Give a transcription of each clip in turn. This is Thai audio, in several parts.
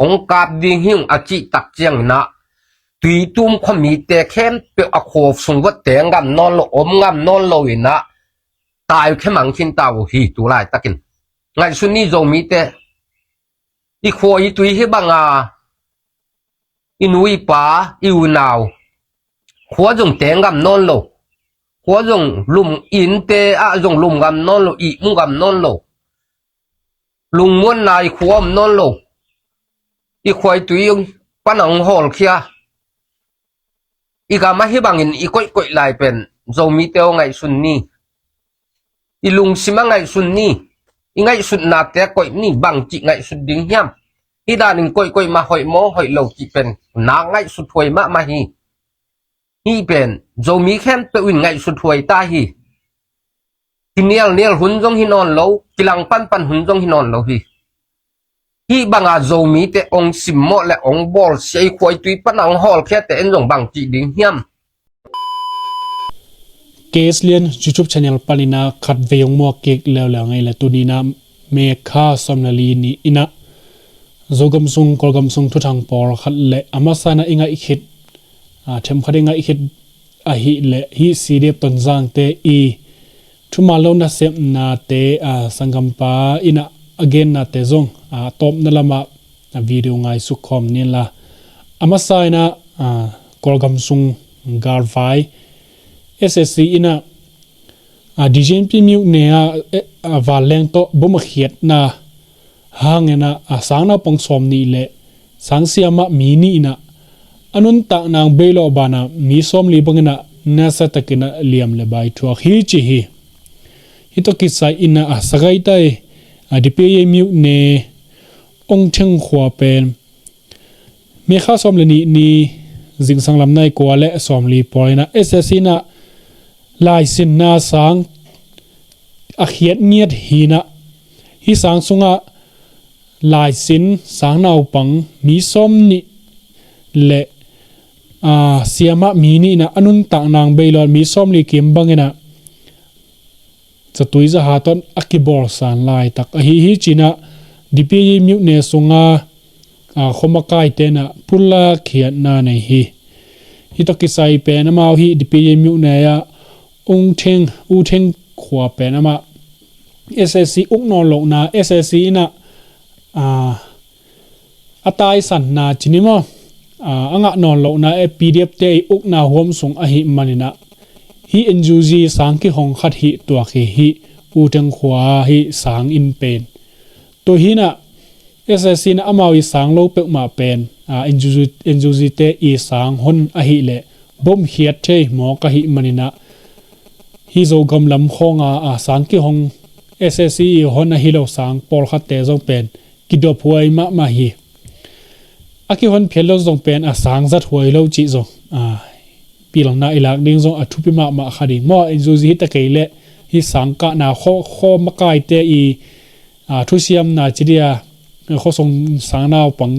องกาบดิ่งหิงอาจิตักเจียงนะตุยตุ้มขมีเตะเข้มเปียอโคฟสงวัดเตงกำนอนโลอมกำนอนโลอินะตายแค่มังคินตาวฮีตุลายตะกินไงสุนีโจมีเตอีขวอีตุยฮิบังอาอีนุยป้าอีวนาวขวจงเตงกำนอนโลขวจงลุมอินเตอะจงลุมกำนอนโลอีมุงกำนอนโลลุงม้วนนายขวมนอนโลอีขวตุยปันองหอลเคียอีกามาฮิบังอินอีก้อยลายเป็นโจมีเตวไงสุนนี่อีลุงสิมาไงสุนนี่อีไงสุดนาเตะก้อยนี่บังจิไงสุดดิ่งยำอีดานิงก้อยมาหอยโมหอยเหลาจิเป็นนางไงสุดถวยมาฮีฮีเป็นโจมีแค่เปวินไงสุดถวยตาฮีที่เนียลหุ่นจงฮินอนเหลากิลังปันหุ่นจงฮินอนเหลาฮีบังอาโจมีเตองสิมโมและองบอลเสียควายตุยปันองหอลแค่แต่เอ็นจงบังจิดิ่งยำเคสเลียน YouTube channel ปานินาขัดเวียงมัวเกกแล้วไงละตัวนี้นะเมฆาสมนาลีนี่อินะโจกำซุงกอลกำซุงทุทางปอลขัดเละอามาสานะอิงาอิคิดเทมขัดอิงาอิคิดหิเละฮิซีเดียบตนจางเตอีทุมาโลนะเซมนาเตสังกัมปาอินะagain na te zong top na lama video ngai su khom ni la amasai na kolgam sung garvai ssc ina djmp mu ne valeng to bom khiat na hangena asangna pongsom ni le sangsiama mi ni ina anun ta nang belo bana mi som li bangena na sa takina liam le bai thua hi chi hi hito kisai ina sagai tai adipe ye miu ne ong theng khwa pen me kha som le ni jing sang lam nai ko le som li poina ssc na lai sin na sang a khiat nghiat hi na hi sang sunga lai sin sang nau pang mi som ni le siama mi ni na anun ta nang beilon mi som li kim bangena satui za haton akibor san lai tak hi china dpi miu ne sunga khomakai te na pulla khiat na nei hi to kisai pe na mau hi dpi miu ne ya u theng khwa pe na ma ssc uk no lo na ssc na atai san na chinimo anga non lo na pdf te uk na hom sung a hi manina hi enjuji sang ki hong khat hi tua khi hi u teng khwa hi sang in pen to hi na ssc na amawi sang lo pe ma pen enjuji te i sang hon a hi le bom hiat the mo ka hi manina hi zo gam lam khonga sang ki hong ssc hon a hi lo sang por khat te zo pen ki do phuai ma hi aki hon phelo zong pen sang zat huai lo chi zo pilong na ilak ding zong athupi ma khadi mo enjuji ta keile hi sangka na kho makai te i thusiam na chidia kho song sangna pang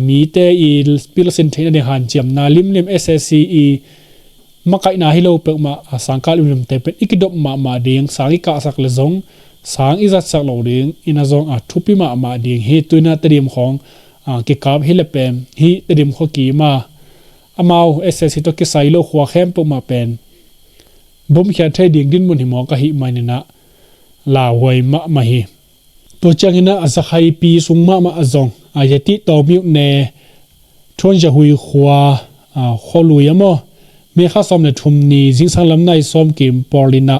mi te i pilsen theina de han chiam na lim ssc i makai na hilo pe ma sangka lim te pe ikidop ma ding sangi ka sak le zong sang izat sak lo ding ina zong athupi ma ding he tuina trim khong ki kap hi le pem hi trim kho ki ma amau ssc to ki sailo khwa khem pu ma pen bom khia thai ding din mun hi mo ka hi mainina la hoi ma hi to changina azakhai pi sungma ma azong ayati to miu ne thon ja hui khwa kholuyamo me kha som ne thum ni jing sang lam nai som kim porlina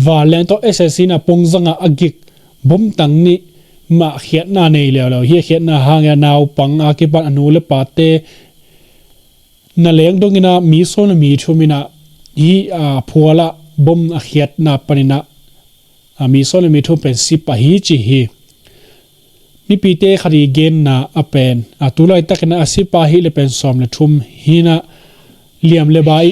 valen to ssc na pongjanga agik bom tang ni ma khiat na nei lo hi khiat na hanga naw pang akipan anu le pate na leng dongina mi son mi thumina hi phuala bom a khiat na panina mi son mi thu pen sipa hi chi hi mi pite khari gen na apen atulai takna asipa hi le pen som le thum hina liam le bai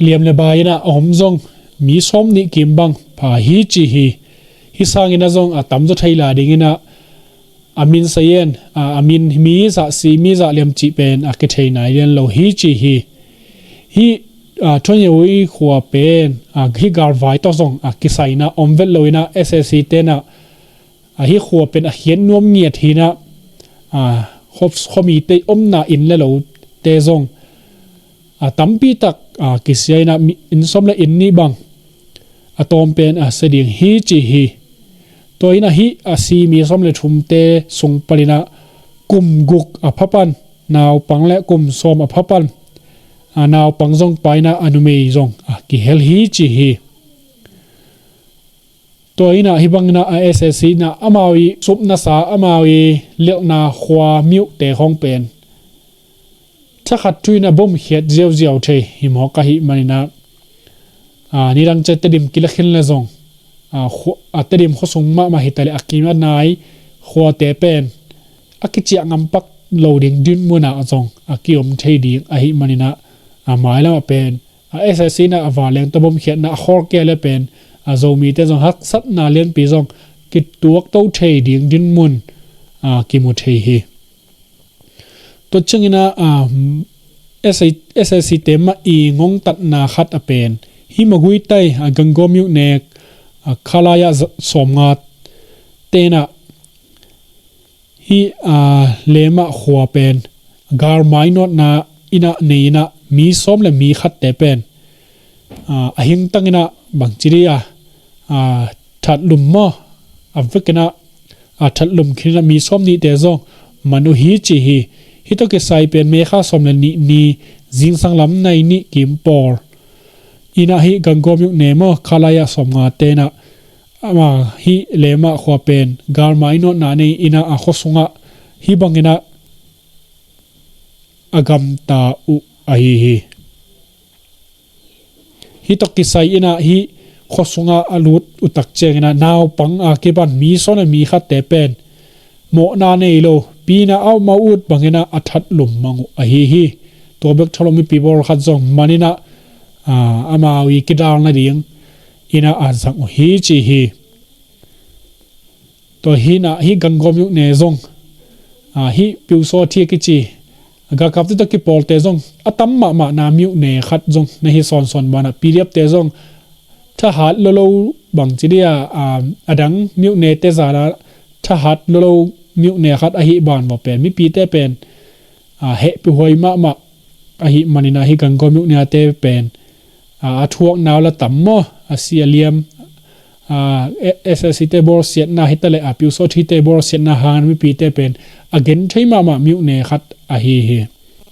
liam le bai na om zong mi som ni kimbang pha hi chi hi sangina zong atam zo thaila dingina amin sayen amin mi za si mi za lem chi pen a ke thei nai len lo hi chi hi ทวนอยู่อีขัวเป็นฮิการไว้ต่อส่งกิสัยนะอมเวลเลยนะ SSC เตนะฮิขัวเป็นเขียนนวมเงียดทีนะเขามีเตอมนาอินแล้วเราเตส่งตั้มปีตักกิสัยนะอินสมและอินนี่บังตอมเป็นเสดียงฮีจีฮีตัวอินะฮีซีมีสมและทุมเตส่งปรินะกุมกุกพับปันนาวปังและกุมสมพับปันนาวปังซงไปนะอนุเมยซงกิเฮลฮีจีฮีตัวอินะฮิบังนะSSC นะอามาวีซุปนาสาอามาวีเลี้ยวนาขวามิวเตะของเป็นถ้าขัดทุยนะบ่มเขียดเจียวเจียวเทหิมหอกะหิมันนะนี่ดังจะติดกิลขินเลยซงติดข้อสงมาหิตาเลอากิมานายขวาเตะเป็นอากิจิงำปักโหลดิ้งดินมัวนาซงอากิอมเทดิ้งหิมันนะหมายแล้วเป็นSSC นะว่าเลี้ยงตัวบ่มเขียดนะขอแก่เลยเป็นZoMi แต่ซงฮักสัตนาเลียนปีซงกิตัวโตเทดิ้งดินมุนกิมุเทฮีตัวเชิงนะSSC เต็มอีงงตัดนาคัดเป็นฮิมกุยไตกังกอมิวเนกคาลายาสมงัดเตนะฮิเลมะขัวเป็นการไมโนดนาอินะเนนะมีสมและมีคัดแต่เป็นหิงตั้งนะบางจีรีถัดลุมมอวิกนะถัดลุมคิดมีสมนี้แต่ซงมนุฮีจีฮีฮิตกิไซเป็นเมฆาสมและนีจิงสังลำในนิกิมปอร์อินะฮิกังกอมิวเนมอคาลายาสมงาเตนะมาฮิเลมาขวาเป็นการไมโนนาในอินะขสุงะฮิบังอินะอากมตาอุอหิฮิฮิตกิไซอินะฮิขสุงะอลุดอุตักเจงนะนาวปังอาเกบันมีสนมีขัดเตเป็นโมนาเนโลปีนะเอามาอุดบังอินะอัทัดลุมมังอหิฮิตัวเบกทลมีปีบอลขัดจงมันอินะอามาวิกิดาลนาเดียงอินะอาจังฮีจีฮีตัวฮีนะฮีกังกอมยุเนซงฮีปิวโซที่กิจีกากับที่ตะกี้ปอลเตซงอัตมมานามิวเนขัดซงในฮิซอนบานะปีเรียบเตซงถ้าหัดโลบังจีเดียอดังมิวเนเตซาระถ้าหัดโลมิวเนขัดอหิบานบ่เป็นมีปีเตเป็นเฮปิหวยมาอหิมันนะฮิกังกอมยุเนเตเป็นทวงนาวละตัมมอเสียเลียมSSC เตบอร์เสียนาฮิตเลปิวโซที่เตบอร์เสียนาฮานมีปีเตเป็นagain ใช้มามิวเนขัดอหิเฮ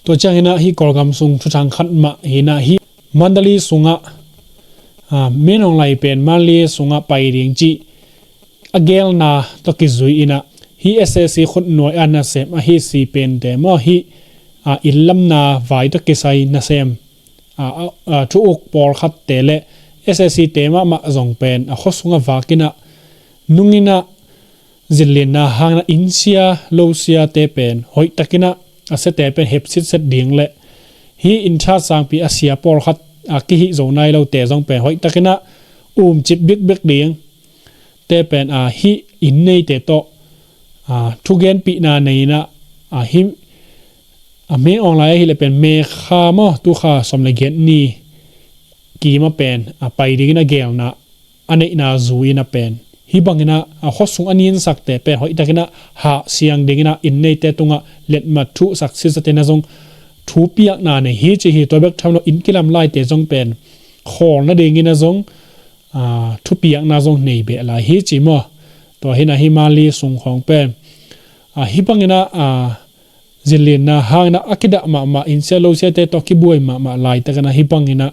ตัวจังนะฮิกอลกัมซุงทุจังขัดมาเฮนะฮิมันดลีสุงะเมนองไลเป็นมันลีสุงะไปเรียงจีagain นาตกิจุยอินะฮิ SSC คนหน่วยอันนะเซมฮิซีเป็นเดมอฮิอิลลัมนาไวตกิไซนะเซมทุกปอลขัดเตเลSSC เตมาจงเป็นข้อสุงวากินะนุงินะจิเลนะหางนะอินเซียโลเซียเตเป็นหอยตะกินะเสเตเป็นเฮปซิตเซตดิ่งเลฮีอินชาสังปีอาเซียปอลขัดกิฮิโซนายเราเตจงเป็นหอยตะกินะจิบบิ๊กดิ่งเตเป็นฮีอินเนเตโตทุกเกนปีนาในนะฮิเมออนไลน์ฮิเลเป็นเมฆามอตุขาสมเลเกนนีกีมาเป็นไปดีนะเกลนะอันนี้น่าจูยนะเป็นฮิบังนะข้อสุงอันนี้สักแต่เป็นหอยตะกินะหาเสียงดีนะอินในเตตุงะเล็ดมาทุสักสิสเตนะจงทูปียกนาในฮิจิฮิตัวเบกทำเราอินกิลามไลเตจงเป็นขอนะเดงินะจงทูปียกนาจงในเบลาฮิจิมอตัวเห็นฮิมาลีสุงของเป็นฮิบังนะจิเลนะหางนะอากิดะมาอินเซโลเซเตตอกิบุยมาไลตะกันนะฮิบังนะ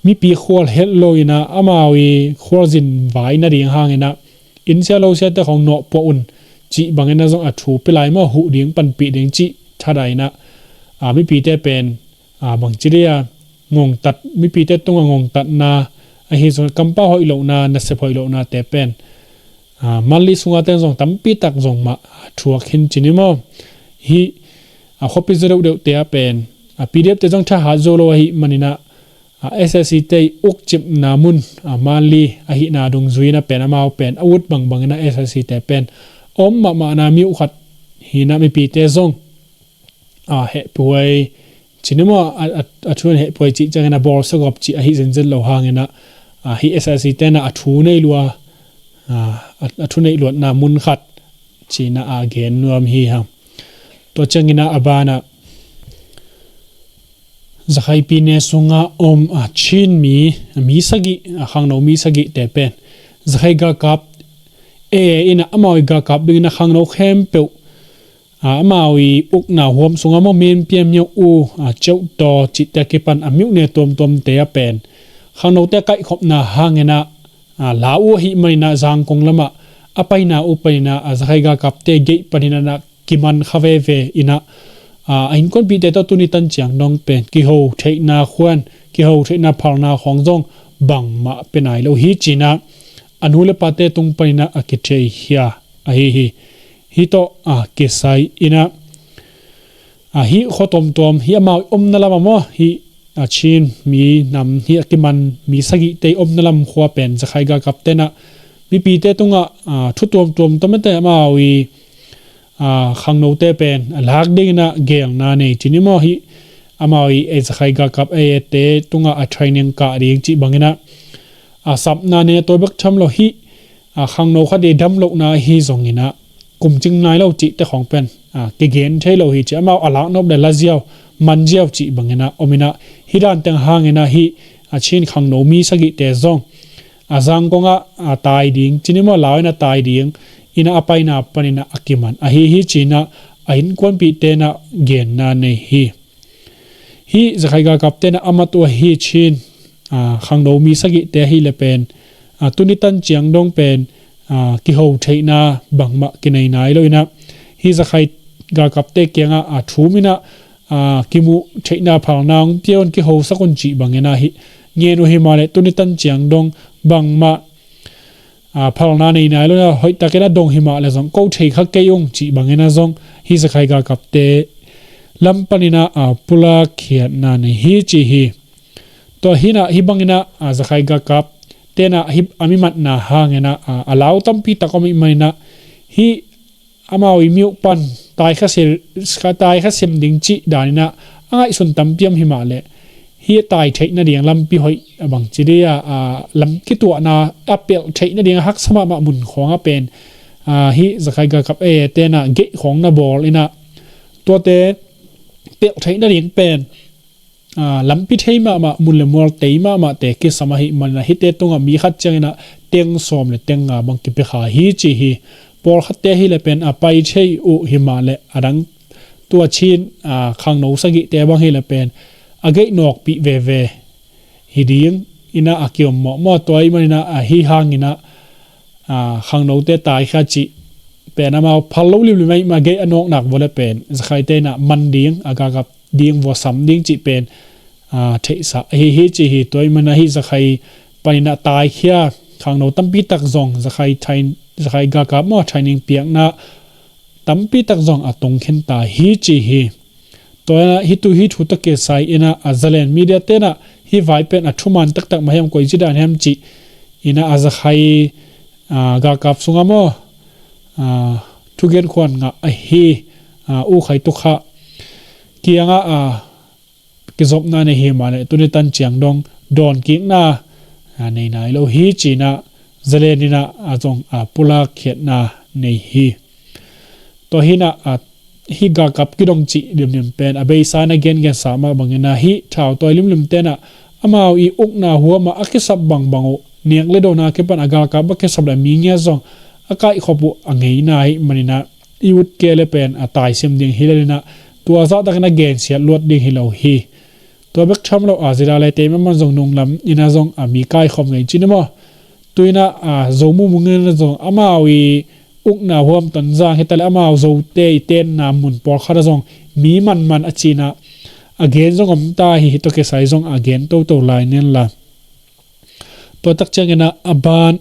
มีปีขวลเฮลโลยนะอามาวีขวลจินไว้นะเดียงหางนะอินเซโลเซเตของโนปอุนจีบางนะจงอัดถูไปไลมาหูเดียงปันปีเดียงจีท่าใดนะมีปีเตเป็นบางจีเรียงงตัดมีปีเตต้องงงตัดนาฮิส่วนกัมป้าหอยโลนานัสเซหอยโลนาเตเป็นมันลิสุงอาเตนจงตั้มปีตักจงมาทัวขินจินิมอฮีขบพิจารณาเดียวเตะเป็นปีเดียบเตจงท่าหาโจโลฮิมันนะSSC เตยอุกจิบนามุนมาลีหินาดงจุยนะเป็นมาเป็นอาวุธบางนะ SSC เตเป็นมานามิวขัดหินามีปีเตซงเฮป่วย chỉ nếu mà thuần hệ bồi chỉ chẳng là ball sẽ gặp chỉ hi dân dân lâu hàng na hi SSC tên là thu này luôn thu này luôn na mun khát chỉ na again nuam hi ham to chẳng na abana zakai pine sunga chin mi sagi khang no mi sagi te pen zakai ga kap ina amawi ga kap bing na khang no khem pe amawi uk na hom sunga mo men piam nyo u chau to chi te ke pan amyu ne tom te a pen khang no te kai khop na hangena la u hi mai na jang kong lama apai na upai na zakai ga kap te ge panina na kiman khave ve ina anh con bị để tao tu ni tan chiang nong pen ki ho thei na khwan ki ho thei na phal na khong jong bang ma penai lo hi china anule pate tung paina akithei hia hi to ke sai ina hi khotom tom hi ma na lama mo hi chin mi nam hi akiman mi sagi te na lam khwa pen zakhai ga kaptena mi pi te tunga thu tom tamate ma wi khang no te pen lak ding na geng na nei chinimo hi amawi e zakhai ga kap e te tunga training ka ring chi bangina sap na ne to bak tham lo hi khang no kha de dam lo na hi zongina kum ching nai lo chi te khong pen ke gen thei lo hi chi amaw ala nob de la jiao man jiao chi bangina omina hiran teng hangena hi chin khang no mi sagi te zong azang konga tai ding chinimo lawina tai ding ina apaina panina akiman hi china ain kon pi te na gen na nei hi zakai ga kaptena amato hi chin khangno mi sagi te hi le pen tunitan chiang dong pen ki ho theina bangma kinai nai loina hi zakai ga kapte kenga thumina kimu theina phalnang pion ki ho sakon chi bangena hi ngenu hi male tunitan chiang dong bangma phalna nei nai lo hoi takena dong hima le jong ko thei kha ke yong chi bangena jong hi zakai ga kapte lampanina pula khiat na nei hi chi hi to hina hi bangina zakai ga kap tena hi amimat na hangena alaw tampi takomi maina hi amawi miu pan tai kha sel ska tai kha sem ding chi danina angai sun tampiam hima le hi tai theina ding lampi hoi bang chiria lam ki tu na apel theina ding hak sama ma mun khonga pen hi zakai ga kap e tena ge khong na bol ina to te pel theina ding pen lampi thei ma mun le mol tei ma te ke sama hi man hi te tonga mi khat changena teng som le tenga bang ki pe kha hi chi hi por khatte hi le pen apai thei u himale adang tua chin khang no sagi te bang hi le pen age nok pi ve hi ding ina akiom mo toy manina hi hangina khang no te tai kha chi pen ama phalo lim mai ma ge anok nak wala pen zakhai te na man ding aga gap ding wo sam ding chi pen thei sa hi chi hi toy mana hi zakhai panina tai khia khang no tampi tak zong zakhai ga ka mo training piak na tampi tak zong atong khen ta hi chi hi to hi tu hi thu ta ke sai ina azalen media te na hi vai pen athuman tak mahem koi chi dan hem chi ina azakhai ga kap sunga mo thu gen khon nga hi u khai tu kha kianga ki zop na ne hi ma ne tu ne tan chiang dong don king na nei nai lo hi chi na zalenina azong pula khet na nei hi to hi na hi ga kap ki dong chi lim pen abei san again gen sama bangena hi thau toy lim te na amau i uk na huwa ma akisab bango niang le do na ke pan agal ka ba ke sab la mi nya zong akai khopu angei nai manina iut ke le pen atai sem ding hilena tua za ta kana gen sia lot ding hilo hi to bek tham lo azira le te man zong nung lam ina zong ami kai khom ngei chinemo tuina ZoMuMung na zong amawi ukna huam tan zang hetal amaw zo te ten na mun por khara zong mi man achina again zong om ta hi to ke sai zong again to line la to tak changena aban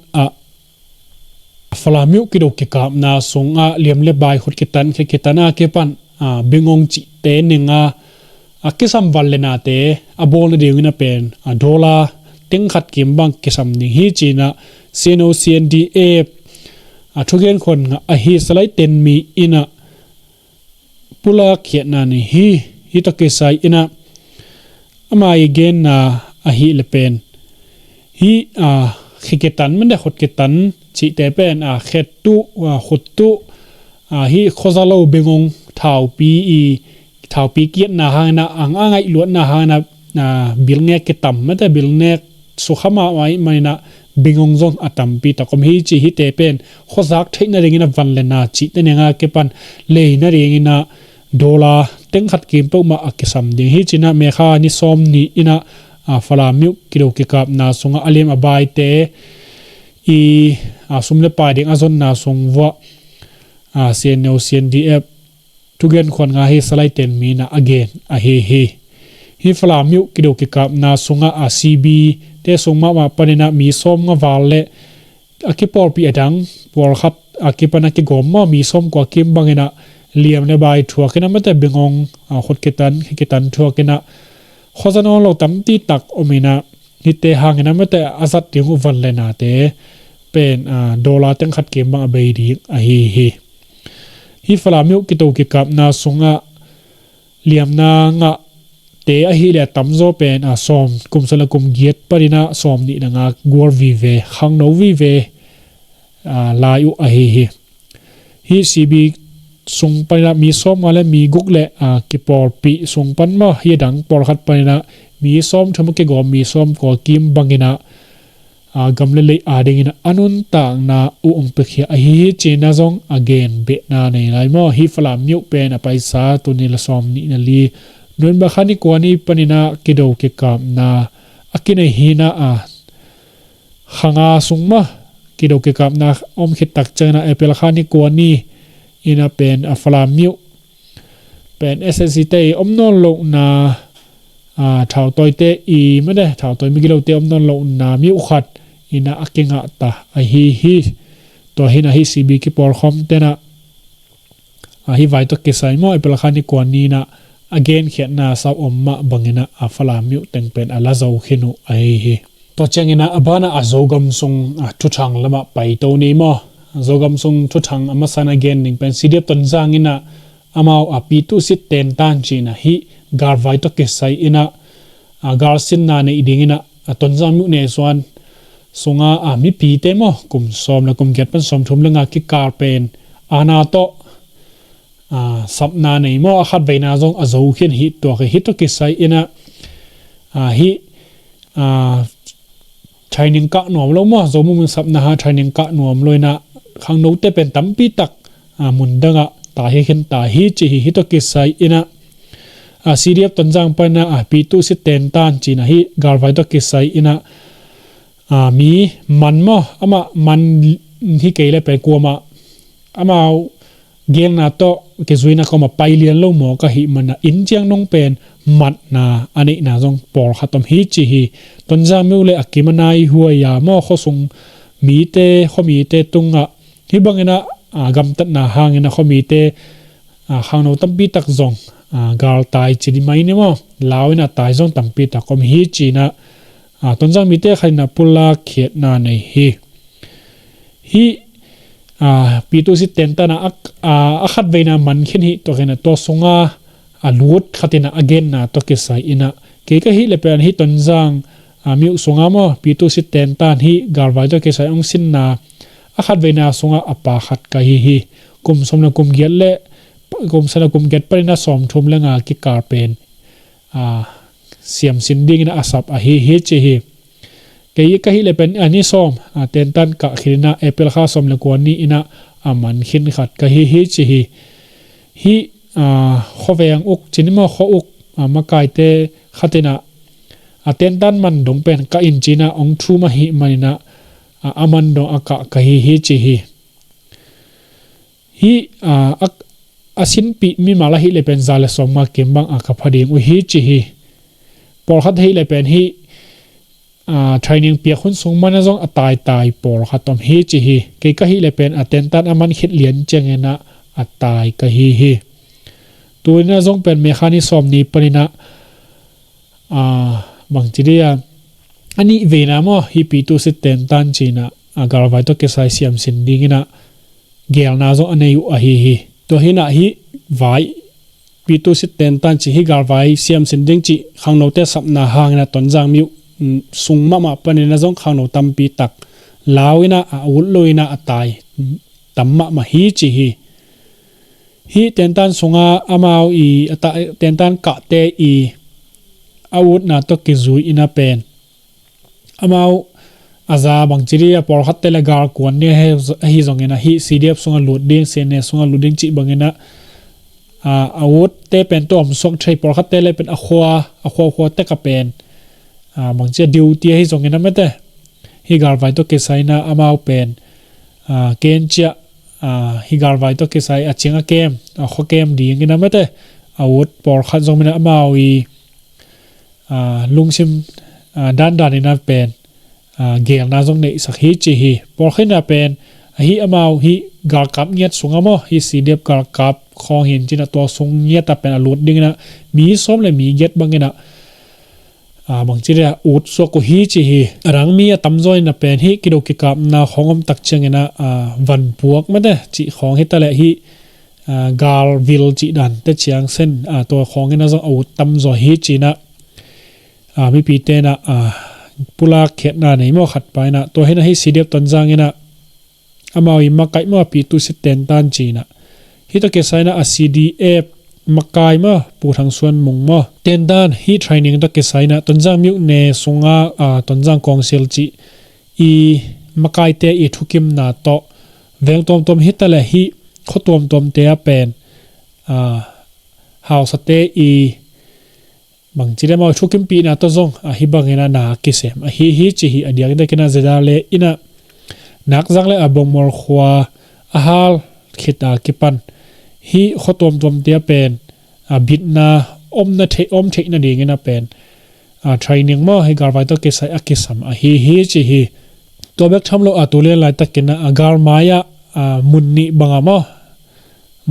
falamiu ki do ke kam na songa liam le bai khot ke tan ke tana ke pan bingong chi te ninga akisam wallena te abol de ngina pen dola teng khat kim bang kisam ni hi china seno cnda thugen khon nga hi salai ten mi ina pula khiat na ni hi to ke sai ina ama again na ahi le pen hi khiketan man de khotketan chi te pen khet tu khut tu hi khozalo bengong thau pi kiat na ha na angai luat na ha na bilne ke tam ma te bilne sukhama mai manina bingong zong atam pi takom hi chi hi te pen khozak theina ringina van le na chi te nenga ke pan le na ringina dola teng khat kim pe ma akisam ding hi china me kha ni som ni ina falamyu kilo ke kap na sunga alem abai te i sumle pa ding azon na sungwa cno cndf tugen khon nga hi salai ten mi na again hi falamyu kilo ke kap na sunga cb te sungma ma panina mi som nga walle akipor pi adang por khat akipana ki gomma mi som ko kim bangena liam le bai thuakena mate bengong khotketan thuakena khozano lo tamti tak omina hite hangena mate azat tingu vanlena te pen dola teng khat kem bang abei ri hi falamyu kito ki kap na sunga liam na nga te hi le tamzo pen som kumsala kum giet parina som ni nga gor vi ve khang no vi ve layu hi cb sung panina mi som male mi gukle ki por pi sung pan ma hi dang por khat panina mi som thamu ke gom mi som ko kim bangina gamle le adingina anun tang na u ong pe khia hi china zong again be na nei lai mo hi falam myu pen paisa tunil som ni na li nun ba khani kwani panina kido ke kam na akine hina khanga sungma kido ke kam na om khit tak chana apple khani kwani ina pen falamyu pen ssc omnon lo na thau toite i made thau toi migilo te omnon lo na mi ukhat ina akinga ta hi to hina hi cb ki por khom tena hi vai to ke sai mo apple khani kwani na again khiatna sa omma bangina falamyu teng pen ala zo khinu hi to changina abana azogam sung thu thang lama pai to ni mo zogam sung thu thang ama san again ning pen cdf ton zangina amao api tu sit ten tan china hi gar vai to ke sai ina gar sin na ne idingina ton zamu ne swan sunga mi pi te mo kum som na kum get pan som thum lenga ki kar pen ana to sapna nei mo khat veina zong azo khin hi to to ke sai ina hi training ka nom lo mo ZoMuMung sapna ha training ka nom loina khang no te pen tampi tak mundanga ta he khin ta hi chi hi to ke sai ina cdf tonjang pana p2 si ten tan china hi garvai to ke sai ina mi manmo ama man hi keile pe kuama ama geng na to ke zuina ko ma pailian lo mo ka hi mana injiang nong pen mat na ani na jong por khatom hi chi hi tonja meule akimanai huwa ya mo khosung mi te tunga hi bangena gam tat na hangena khomi te khangno tampi tak zong gal tai chini mai ne mo lawina tai zong tampi ta kom hi china tonjang mi te khaina pula khet na nei hi p2 si tenta na akhat veina man khin hi to kena to sunga alut khatina again na to ke sai ina ke ka hi le pen hi tonjang mi sunga mo p2 si tenta hi garwai to ke sai ong sin na akhat veina sunga apa khat ka hi kum somna kum gelle kum sana kum get parina som thum lenga ki karpen siam sinding na asap hi che hi ke ka hi le pen ani som tentan ka khirina apple kha som le kwani ina aman khin khat ka hi che hi khoweng uk chinima kho uk makai te khatina tentan man dong pen ka in china ong thu ma hi manina aman do aka ka hi che hi asin pi mi mala hi le pen zala somma kembang aka phading u hi chi hi por khat hi le pen hi training pia khun sungmana jong atai por khatom hi chi hi ke ka hi le pen atentan aman khit lian chengena atai ka hi tuina jong pen mekhani somni panina bangchiria ani veina mo hi pi tu se tentan china agarwai to ke sai siam sindingina gel na zo anei u hi to hina hi vai ปีตุสิเตนตันจิฮิกาไวเซียมสินดิงจิขังโนเตสับนาหางนะตอนจางมิวสุงมาปนินะจงขังโนตัมปีตักลาวินะอาวุธลอยนะอตายตัมมาฮีจิฮีเตนตันสุงอามาวอีตาเตนตันกะเตอีอาวุธนาตกิจุยอินาเป็นอามาวอาซาบังจิริยาปอร์ฮัตเตเลกาลกวนเนี่ยให้จงเงินะฮีซีเดียบสุงลุดดิ้งเซเนสุงลุดดิ้งจิบังเงินะอาวุธเตเป็นตัวมสกใช้ปอร์ฮัตเตเลเป็นอควาเตกเป็นบางเจ้าดิวเตียให้ส่งเงินนั่นไม่ได้ฮิการไว้ตัวเกสไซน่าอามาเป็นเกณฑ์เจ้าฮิการไว้ตัวเกสไซอาเชียงเกมข้อเกมดีเงินนั่นไม่ได้อาวุธปอร์ขัดส่งเป็นอามาอีลุงซิมด้านนี่น่าเป็นเกลน่าส่งในสักฮิจิฮิปอร์ขัดน่าเป็นฮิอามาฮิการกับเงียดส่งอามาฮิสีเดียบการกับของเห็นจีน่าตัวส่งเงียดแต่เป็นอาวุธดิ้งนะมีส้มเลยมีเงียดบางเงินนะบางทีเนี่ยอุดสกุฮีจีฮีรังมีตั้มจอยน่ะเป็นฮีกิโดกิกับนาของอมตักเชงนะวันพวกไม่ได้จีของฮีตะเลฮีกาลวิลจีดันแต่เชียงเส้นตัวของฮีน่าจะอุดตั้มจอยฮีจีนะมีปีเตนะปุลาเขตนาไหนมั่วขัดไปนะตัวฮีน่ะฮีสีเดียบตอนจางฮีนะอามาวิมาไกมั่วปีตุสิเตนตันจีนะฮีตัวเกสไซนะCDFมักกายมาปูทางส่วนมุงมาเต้นด้านฮีทรนิ่งตะเกสไซนะตอนจางมิวเนสงาตอนจางกองเซลจีอีมักกายเตอีทุกิมนาโตเวงตอมฮิตะเลฮีขตอมเตะเป็นฮาวสเตอีบางทีเดมาทุกิมปีนาโตซงฮิบังเงนะนากิเซมฮีจีฮีอเดียกเดกินาเจดาเลอินะนักจังเลอบงมอลขวาอาฮาลขิดกิปันฮีขตอมเตียเป็นบิดนานาเทนาดีเงินเป็นเทรนนิ่งมาให้การไว้ตัวเกสไซกิสัมฮีจีฮีตัวเบกทำโลตัวเลี้ยงลายตะกินะการมายามุนนิบังอามา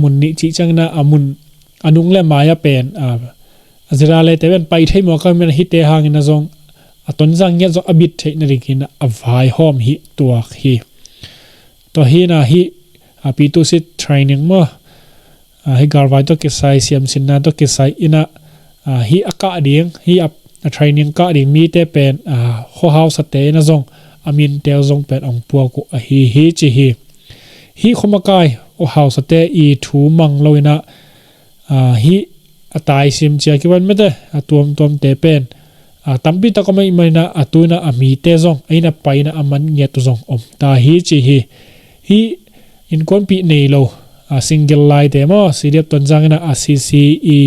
มุนนิจิจังนะมุนนุงเล่มายาเป็นจะได้เลยแต่เป็นไปที่มัวก็มันฮิตเตหางนะจงตอนจังเงี้ยจงอบิดเทนาดีกินะวายหอมฮีตัวฮีนะฮีปีตุสิเทรนนิ่งมาให้การไว้ตัวเกสไซเซียมสินนาตัวเกสไซอินะฮีอากาเดียงฮีเทรนนิ่งกาเดียงมีแต่เป็นข้อหาสเตนะจงอามินเตลจงเป็นองปัวกุฮีจีฮีขมากายโอหาสเตอีทูมังลอยนะฮีตายซิมเจียกิวันไม่ได้ตัวเตเป็นตั้มปีตะก็ไม่นะตัวนะมีเตจงไอ้นะไปนะมันเงียตัวจงตาฮีจีฮีอินคนปีเนโลsingle line เดมอสีเดียบตอนจังนะCCE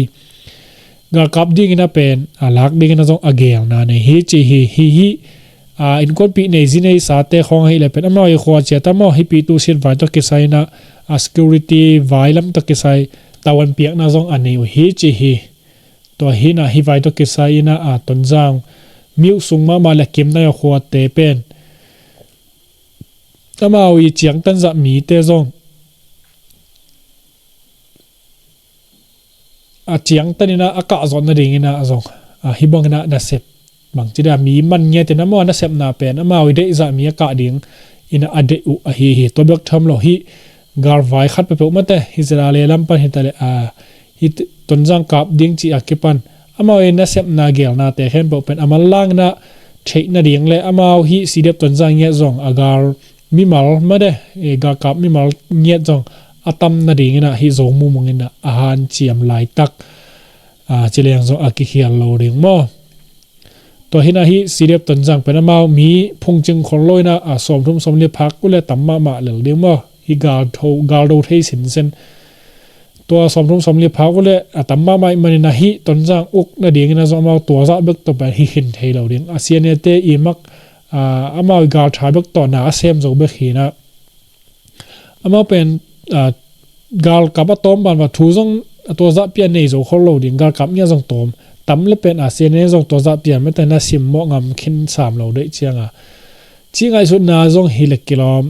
กากับดิ้งนะเป็นลักดิ้งนะจงอเกลนะเนี่ยฮีจีฮีอินคนปีเนจินไอสาเตของให้เลยเป็นอมอยขวาเจตามอให้ปีตูสินไว้ตัวเกสไซนะsecurity ไว้ลำตัวเกสไซตะวันเปียกนะจงอันนี้ฮีจีฮีตัวฮีนะฮีไว้ตัวเกสไซนะตอนจังมิวสุงมาเล็กเกมนะขวาเตเป็นอมอยเจียงตันจะมีเตจงเจียงตันนี่นะอากาศร้อนนั่นเองนะจงฮิบังนะน่าเสพบางทีเดียมีมันเงี้ยแต่น้ำมันน่าเสพน่าเป็นน้ำมันได้จะมีอากาศดิ้งอินะอเดอุฮีตัวเบิกทำหล่อฮีการไว้ขัดไปเปล่ามันแต่ฮิจราเลลัมปันฮิตาเลฮิต้นจังกับดิ้งจีอากิปันน้ำมันน่าเสพน่าเกลน่าแต่เห็นเปล่าเป็นน้ำมันล่างน่ะเช็คน่าดิ้งเลยน้ำมันฮีสีเดียบต้นจังเงี้ยจงการมีมัลมาได้การกับมีมัลเงี้ยจงตัมนาดีเงินะฮิโซมุมงเงินะอาหารเจียมหลายตักเจริญจงอากิเขียนโลเริงมอตัวเห็นฮิสีเดียบต้นจังเป็นมามีพงจึงคนลอยนะสมทุ่มสมเลียพักกุเลตัมมาเหลือเดียงมอฮิกาโดเทสินเซนตัวสมทุ่มสมเลียพักกุเลตัมมามันนะฮิต้นจังอุกนาดีเงินะจงมาตัวจะเบิกตัวเป็นฮิเห็นเทเหลาเดียงอาเซียนเตอีมักมาวิกาชายเบิกตัวหนาเซมจงเบิกหินะมาเป็นกาลกับต้มบันว่าทูจงตัวจับเปียนในโจเขาโลดิ่งกาลกับเนี่ยจงต้มตั้มเลยเป็นอาเซียนเนี่ยจงตัวจับเปียนไม่แต่น่าซิมมองงขึ้น3เราได้เชียงจีไงสุดน่าจงฮิลกิลอม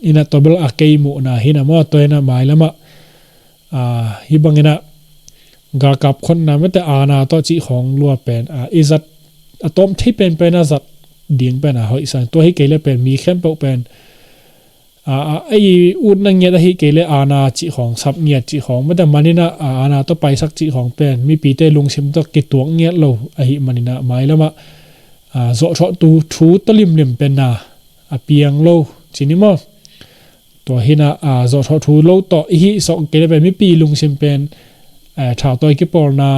อินะตัวเบลอาเกยมุนะฮินะมั่วตัวน่ะหมายแล้วมาฮิบังนะกาลกับคนน่ะไม่แต่นาตัวจีของลัวเป็นอิจัดต้มที่เป็นน่าจัดดิ่งเป็นหอยสังตัวให้เกยเลยเป็นมีเข้มเปล่าเป็น ไอ้อุดนั่งเงียดที่เกลอาณาจิของสับเงียดจิของไม่แต่มันนี่นะอาณาต้องไปสักจิของเป็นมีปีเตลุงชิมต้องกิดตัวเงียดเราไอ้มันนี่นะหมายแล้วมาโซชอตูทูตลิมเป็นนาเปียงโลจินิมอตัวเฮนะโซชอทูโลต่ออีสองเกลเป็นมีปีลุงชิมเป็นชาวตัวกิปอลนา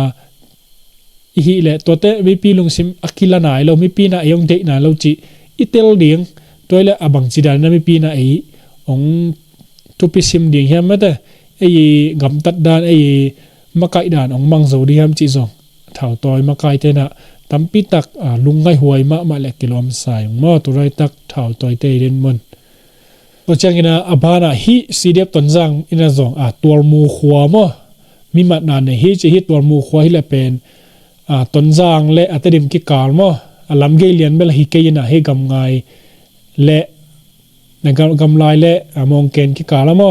อีแหละตัวเตมีปีลุงชิมอักิลาไหนเรามีปีน่ะยองเด็กน่ะเราจิอิเตลเดียงตัวเละบังจิดานะมีปีน่ะองทุปิซิมเดียงเฮียไม่แต่ไอ้กำตัดดานไอ้มาไก่ดานองมังโซดีฮัมจิซองเท่าต่อยมาไก่เตนะตั้มปีตักลุงไงหวยมาเล็กกิโลมสายมอตัวไรตักเท่าต่อยเตเดนมันตัวจังกินะอบานะฮิซีเดียบต้นจังอินะซองตัวมูขวามอมีมัดนานเนี่ยฮิจะฮิตัวมูขวาฮิละเป็นต้นจังเละอัตดิมกิกาลมอลำเกลียนเบลฮิเกยนะฮิกำไงเละในการกำไรเละมองเกณฑ์กิกาละม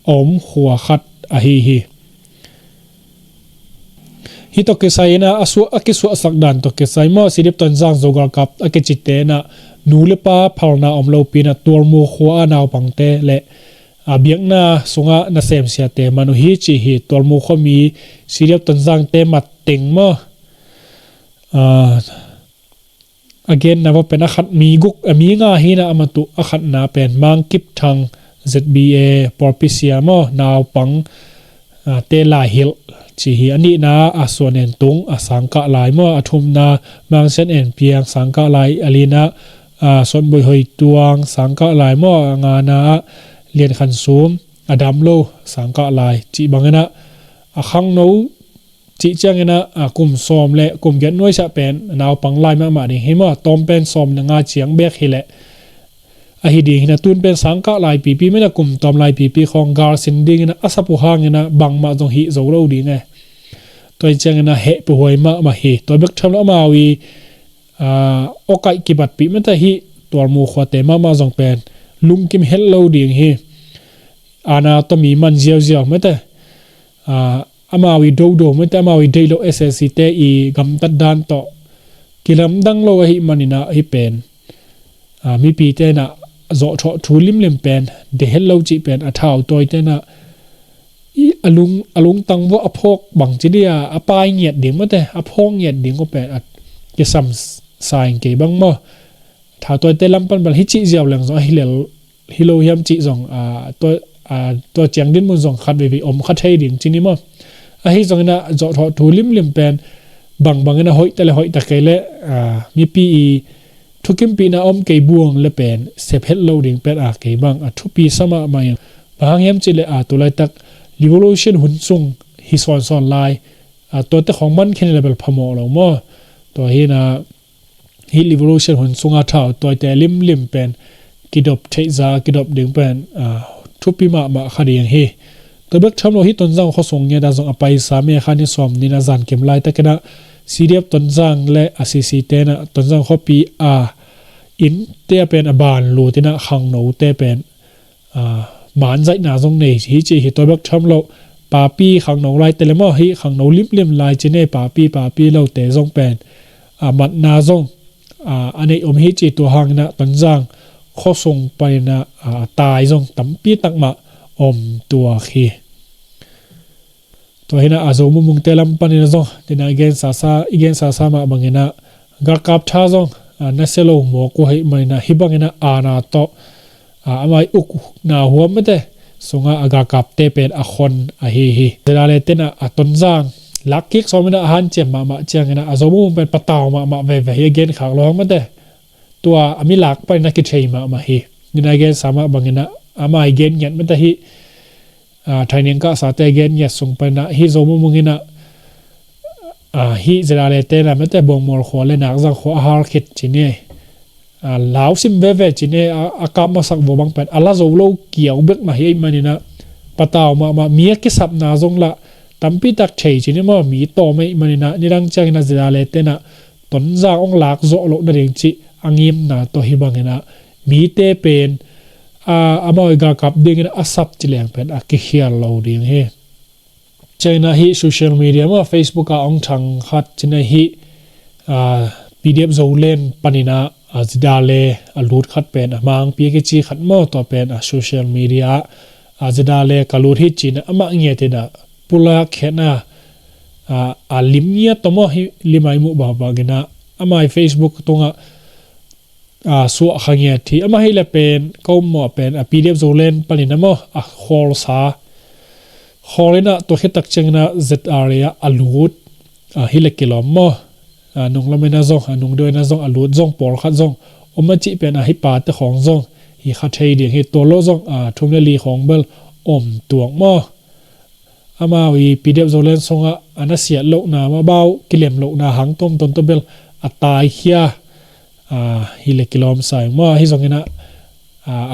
อมหัวขัดฮิตกเกษายนะอสวะกิสวะสักดันตกเกษายมอสิริปตันจังโจกาลกับอเกจิตเตนะนูเลปาพาวนาอมโลปีนะตัวมูขัวนาวปังเตเละเบียงนาสุงะนาเซมเสียเตมนุฮิจิฮิตัวมูขมีสิริปตันจังเตมัดเต็งมagain นะว่าเป็นอาคัดมีกุกมีง่าหินะอามาตุอาคัดนาเป็นมังกิบทาง ZBA ปอร์ปิเซียมอนาวปังเตลาฮิลจีฮีอันนี้นะส่วนเอ็นตุงสังกะลายมอทุมนามังเซนเอ็นเพียงสังกะลายอลีนะส่วนบุยหอยตวงสังกะลายมองานาเลียนขันซูมดัมโลสังกะลายจีบังนะขังโนจีเจ้างนะกลุ่มซ้อมและกลุ่มยันน้อยจะเป็นนาวปังไล่มาดิเห็นว่าตอมเป็นซ้อมงาเฉียงเบกเฮละฮิดีนะตุนเป็นสังกัดไล่ปีไม่ได้กลุ่มตอมไล่ปีของกาลสินดิงนะอาสับหังนะบังมาตรงฮิโซโรดีไงตัวเจ้างนะเฮปหวยมาเฮตัวเบกทำแล้วมาวีโอกาสกิบัดปีไม่ได้ฮิตัวมูขวดเตมาจงเป็นลุงกิมเฮลโลดีเฮอาณาตัวมีมันเจียวไม่ได้อามาวิโดไม่แต่อามาวิเดโลSSCเตอีกำตัดดานต่อกิลำดังโลหิมันนะฮิเป็นมีปีเตนะโจทย์ทูลิมเป็นเดเฮลโลจิเป็นอัฐาวตัวเตนะอลุงตังว่าอพกบังจีเดียอปายเงียดเดียงไม่แต่อพงเงียดเดียงก็เป็นจะซ้ำสายเก็บบังมั้งถ้าตัวเตลำปันบัลฮิจิเจียวหลังสองฮิโลยามจิสองตัวเจียงดินมุนสองขัดไปอมขัดให้เดียงจีนี่มั้งฮิจงนะจอดทูลิมเป็นบางนะหอยแต่ละหอยตะเกลมีปีทุกิมปีนะอมเกยบวงและเป็นเซฟเฮลโลดิ้งเป็นเกยบางทุปีสมามาอย่างบางยามจิเลตัวไรตัก revolution หุ่นซุงฮิสอนซอนไลตัวแต่ของมันแค่ในเลเวลพมอเรามั้งตัวเฮนะฮิ revolution หุ่นซุงอาท่าตัวแต่ลิมเป็นกิดบเทซากิดบดิ้งเป็นทุปีมาคดีอย่างเฮตัวเบิกทำโลหิตต้นจังเขาส่งเนี่ยดาส่งอภัยสามีขันที่สอมนี่นะจันเก็บลายแต่กันนะซีเดียบต้นจังและอาศิสิเตนะต้นจังเขาปีอินเตะเป็นบานลูตินะขังโนเตะเป็นหมานใจหนาทรงเนี่ยฮิจิฮิตัวเบิกทำโลปาปีขังโนลายแต่ละมั่วฮิขังโนลิมลายเจเน่ปาปีเราเตะทรงเป็นมัดนาทรงอันนี้อมฮิจิตัวหางนะต้นจังเขาส่งไปนะตายทรงตั้มปีตักมาอมตัวขี้ตัวเห็นอาโซมุมุงเตลัมปันนี่ซงที่น่าเกณฑ์สาสามาบังเงินะกัลกับท่าซงนั่นเซโลหมอกให้มันนะฮิบังเงินะอาณาโตไม่อุกนาหัวไม่ได้สงกัลกับเตเป็นคนฮิเวลาเล่นนะต้นจางลักกิกสมัยนั้นอาหารเจ็บมาเจียงเงินะอาโซมุมุงเป็นปะตาวมาเวเฮเกนขากร้องไม่ได้ตัวมีหลักไปนักกิจชัยมาฮินี่น่าเกณฑ์สามาบังเงินะอามาเกณฑ์ยันไม่ได้ฮิไทยเนี่ยก็สาเตเกณฑ์ยันส่งไปนะฮิโซมุมุงินะฮิจะอะไรเตนะไม่ได้บ่งมอลขวเลยนักจังขวอาหารคิดจีเนี่ยลาวซิมเวจีเนี่ยอากาศมาสักบ่บังเป็นอัลลาโซโลเกี่ยวเบิกมาให้มันนี่นะปะตาวมาเมียกิสับนาจงละตั้มปีตักเฉยจีเนี่ยมามีโตไม่มันนี่นะนี่ดังจังนะจะอะไรเตนะต้นจางองหลักโซโลนั่นเองจีอังยิมนะตัวฮิบังนะมีเตเป็นมาอีกกับดิ่งนะอาศัพท์จิเลียงเป็นอาคิเฮียเราดิ่งเฮเจนะฮีโซเชียลมีเดียมาเฟซบุ๊กองทังขัดเจนะฮีPDF โซเลนปนินะ จิดาเลลูดขัดเป็นมังปีกิจีขัดมอตัวเป็นโซเชียลมีเดียจิดาเลกลูดที่จีนมังเงียติดาปุระเขนะลิมเงียตัวมอฮิลิมายมุบาบากินะไม่เฟซบุ๊กตรงสัวขังเงียที่ไม่ให้เลเป็นก็มอเป็นPDFโซเลนปนินะมอคอลซาคอลเลยนะตัวเขตักเจงนะ ZR เรียลูดฮิเลกิลอมนงละไม่น่าจงนงด้วยน่าจงลูดจงปอลขัดจงมาจีเป็นฮิปาตของจงฮิขัดเฮดีฮิตัวโลจงทุ่มเลลีของเบลตัวมอมาวีPDFโซเลนซงอันนั้นเสียโลกนามาเบากิเลมโลกนาหังต้มต้นตัวเบลตายเขียฮิเลกิลอมใส่มาฮิจงนะ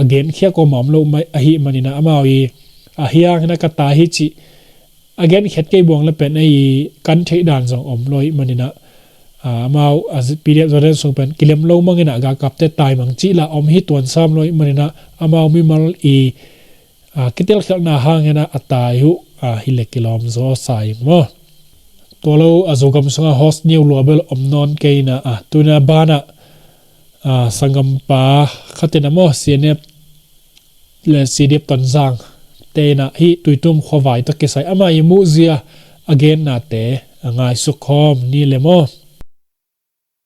again เขียก็หมอมโลไม่ฮิมันนี่นะมาวีฮิยังนะก็ตายฮิจิ again เขียนเก็บบวงแล้วเป็นไอ้กันเทด่านสองลอยมันนี่นะมาPDF โซเลนส่งเป็นกิเลมโลมังนี่นะกากับเตตายมังจีละฮิตัวซ้ำลอยมันนี่นะมามีมาอีกิเตลเขียนหน้าหางนะตายหุฮิเลกิลอมโซใส่มาตัวเราอาจกำสังโฮสนิวลัวเบลนอนเกยนะตัวน่ะบ้านะสังกัมปาขัดเตนะมอเสียเนบเลสีเดียบตันซังเตนะฮิตุยตุมขวายตะเกสัยมายมูเซียagain นะเตง่ายสุขอมนี่เลยมอ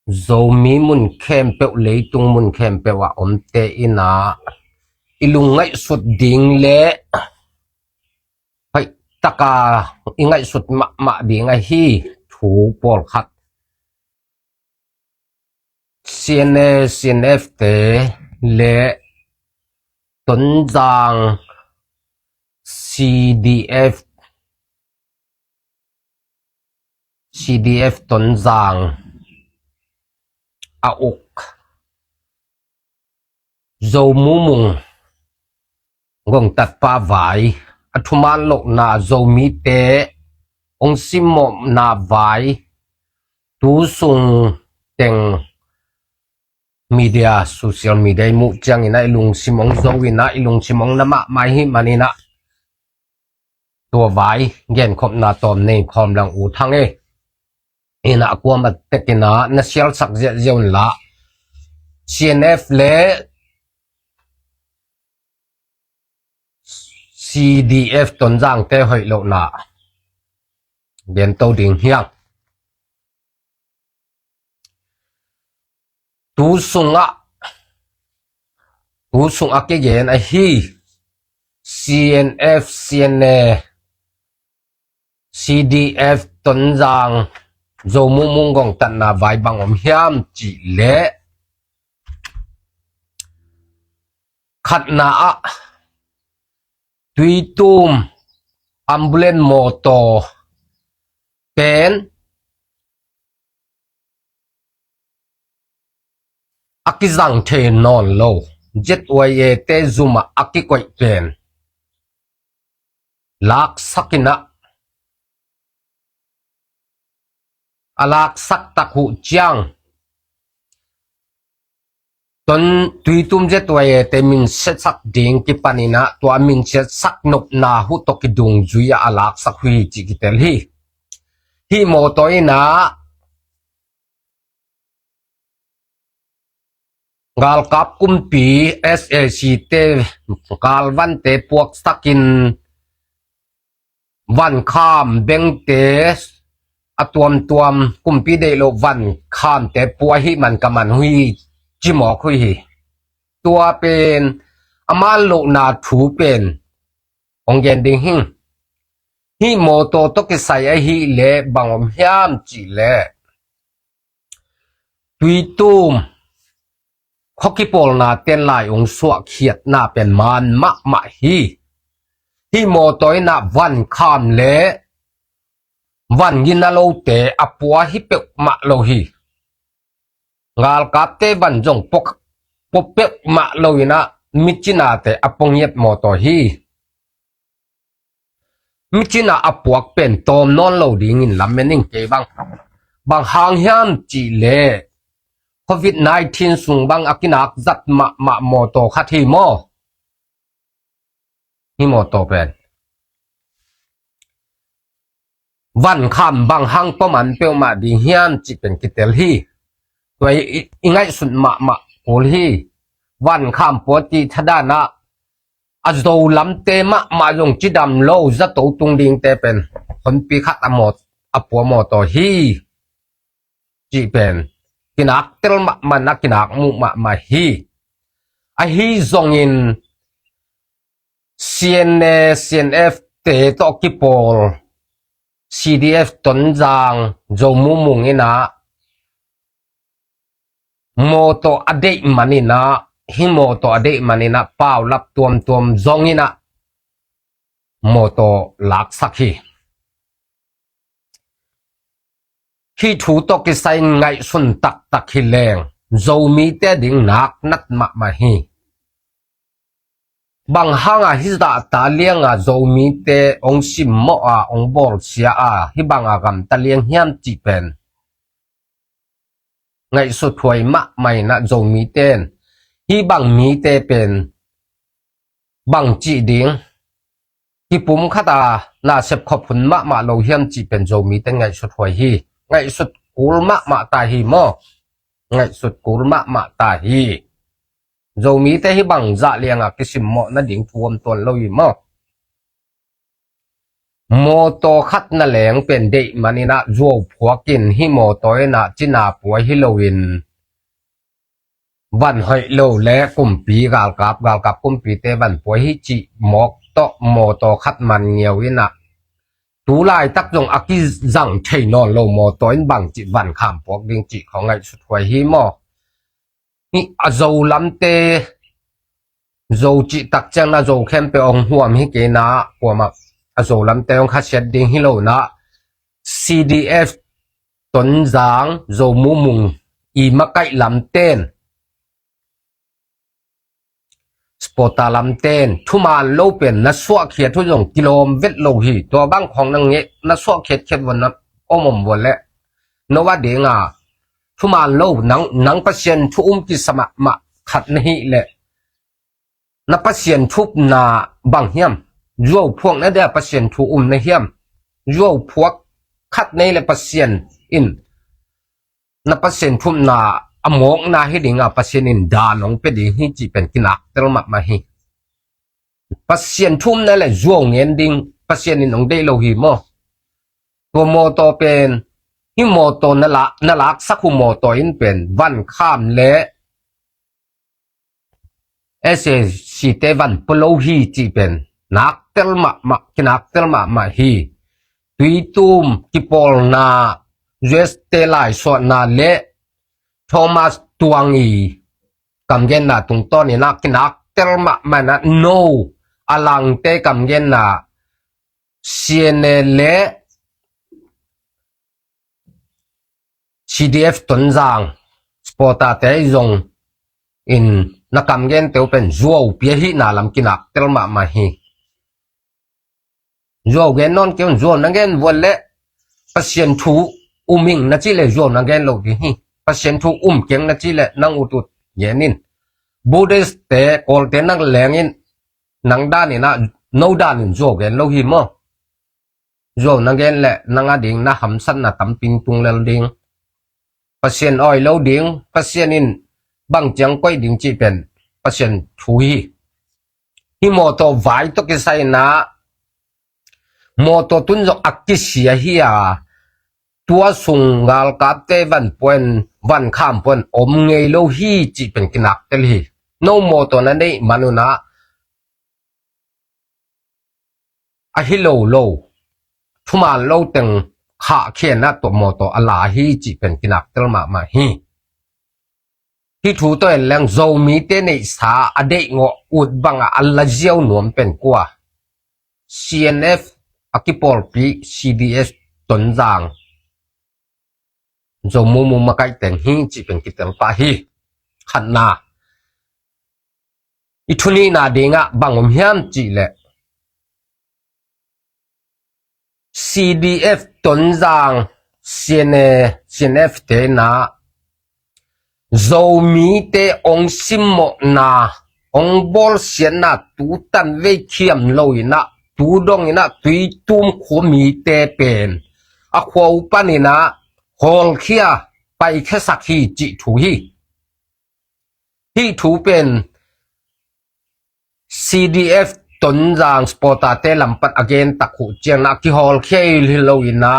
zomi mun khem pe leitung mun khem pe wa omte ina ilungai sut ding le pai taka ingai sut ma ding a hi thu pol khat CNF te le ton jang CDF ton jang a uk ZoMuMung gong tat pa vai athuman lok na zomi te ong simo na vai tu sung teng media social media mu chang ina ilung simong zoina ilung simong nama mai hi manina to vai gen khop na tom nei khom lang u thang e ina akwa ma tekina na sial sak je jeon la CNF le CDF ton jang te hoi lo na den to ding hiang tu sunga ke gen a hi CNF CNA CDF ton jang ZoMuMung gong tan na vai bang om hiam chi le khat na tui tum ambulance moto pen akizang the non lo jet waye te zuma akikoi pen lak sakina alak sak takhu chiang ton tui tum jet waye te min set sak ding ki panina to min set sak nop na hu to ki dung juya alak sak hui chi ki tel hi mo toina galkap kumpi SAC te galvan te puak sakin van kham beng te atuam kumpi de lo van kham te puwa hi man kaman hui chimo khui hi tua pen amal lo na thu pen ong gen ding hi moto to ke sai hi le bangom hiam chi le tui tum hoki pol na ten lai ong suwa khiat na pen man ma hi moto na van kham le van gina lo te apua hi pe ma lo hi ngal kap te van jong pok pe ma lo ina michina te apong yet moto hi michina apuak pen tom non lo ding in lamening ke bang hang hiam chi le COVID-19 sung bang akinak zat ma moto khathi mo hi moto pen van kham bang hang paman pe ma di hiam chi pen kitel hi ตัวอีไงสุดมาโอลีวันข้ามปวดจีทดานะอาโจลำเตมาลงจีดำโลจะโตตุงดิงเตเป็นคนปีขัดอมดอปัวมอตัวฮีจีเป็นกินักเตลมันนักกินักมุมาฮีไอฮีซงอินCNF เตตอกิปอล CDF ตนจางโจมุมุงอินะโมโตอเดมันอินะฮิโมโตอเดมันอินะเป้าลับตัวจงอินะโมโตลักสักฮีถูตกิไซไงสุนตักฮิแรงโจมีเตดิ่งนักนัดมาฮีบางห้างฮิตาตาเลียงโจมีเตองซิมโมองบอลเสียฮิบางกำตาเลียงเฮียมจีเป็นไงสุดถวยไม่นะโจมีเตนฮิบางมีเตเป็นบางจีดิ่งฮิปุ่มขัดน่าเสพขอบคุณมาโลเฮียมจีเป็นโจมีเตนไงสุดถวยฮีไงสุดกูลมาตาฮีโมไงสุดกูลมาตาฮีโจมีแต่ฮิบังจะเลียงกิสิมโมนั่นดิ่งทวมตัวเราอยู่มั้งโมโตขัดนั่นแหลงเป็นเด็กมันนี่นะจูบผัวกินฮิโมโตยนะจินาปัวฮิโลวินวันให้โลเล่กุมปีกาลกับกุมปีเตวันปัวฮิจิหมอกโตโมโตขัดมันเงียววินะตูไลตักจงอากิจังเทนอนโลโมโตยบังจิวันข้ามพวกดิ่งจิของไงสุดหวยฮิโมนี่อาโจลำเตโจจิตักจังนะโจเข้มไปองหัวมิเกนะหัวมาอาโจลำเตองขัดเช็ดดิ่งฮิโลนะ CDF ตนจางโจมุมุงอีมาไกลำเต้นสปอตาลำเต้นทุมาโลเป็นนัสวะเขียทุยงกิโลเมตรโลหีตัวบ้างของนังเงนัสวะเขียวันนั้นอมวันและนว่าเดงทุมาโลนังเปอร์เซ็นต์ทุกิสมาขัดนี่แหละนับเปอร์เซ็นต์ทุบนาบางเฮียมยัวพวกนั้นเดียเปอร์เซ็นต์ทุในเฮียมยัวพวกขัดนี่แหละเปอร์เซ็นต์อินนับเปอร์เซ็นต์ทุบนาอมองนาให้ดิ่งเปอร์เซ็นต์อินดานองเป็นดิ่งที่จีเป็นกินักเตลมาฮีเปอร์เซ็นต์ทุบนั่นแหละยัวเงินดิ่งเปอร์เซ็นต์อินองได้โลหิมตัวโมโตเป็นฮิโมโตนั่นลักสักหุโมโตอินเป็นวันข้ามเละเอเซสิเตวันปโลฮีจีเป็นนักเตลมากินักเตลมาฮีตุยตุมกิปอลนาเจสเตไลสวนาเละโทมัสตวงอีกำเย็นนาตุงต้นนี่นักกินักเตลมานะโนอลังเตกำเย็นนาเซียเนเละ CDF ตนจางสปอตาเตยงอินนักกำเงินเตียวเป็นจัวเปียหินาลำกินักเตลมาฮีจัวเงินนอนเกี่ยวจัวนักเงินวันเละเปอร์เซ็นต์ทูมิงนักจิเลจัวนักเงินโลกิฮีเปอร์เซ็นต์ทูเก่งนักจิเลนังอุตุเย็นินบูเดสเตโอลเตนักแรงอินนังด้านนี่นะโนด้านจัวเงินโลหิมจัวนักเงินเละนังอดิ่งนะหำสันนะตั้มปิงตุงเลลดิ่งเปอร์เซ็นต์อ้อยโลดิ่งเปอร์เซ็นต์อินบางจังก้อยดิ่งจีเป็นเปอร์เซ็นต์ทุยฮิโมโตไวตุกิไซนะโมโตตุนจอักกิเสียฮีตัวสุงกาลกับเตวันปวนวันข้ามปวนอมเงยโลฮีจีเป็นกินักเตลีโนโมโตนั้นได้มานุนะอะฮิโลโลทุมาโลตึงขาเขียนนะตัวโมโตอลาฮีจีเป็นกินักเตลมาฮีที่ถูตัวแรงโจมีเตนิสาอเดงอุดบังอัลลาเจียวหนวมเป็นกว่า CNF อากิปอลปี CDS ตนจางโจมุมุมาไกแต่งฮีจีเป็นกิเตลปาฮีขันนาอิทุนีนาเดงะบังอมเฮียมจีเล CDF ตนจาง CNF เตนะโจมีเตองซิมโมนาองบอลเสียนะตูตันเวคิมลอยนะตูดงนะตุยตุมขมีเตเป็นอะควาอุปนินะฮอลเคีย ไปแค่สักฮีจิถูฮีถูเป็น CDF ตนจางสปอร์ตาเตลำปัดอเกนตักหูเจียงนักที่ฮอลเคยฮิโลอินะ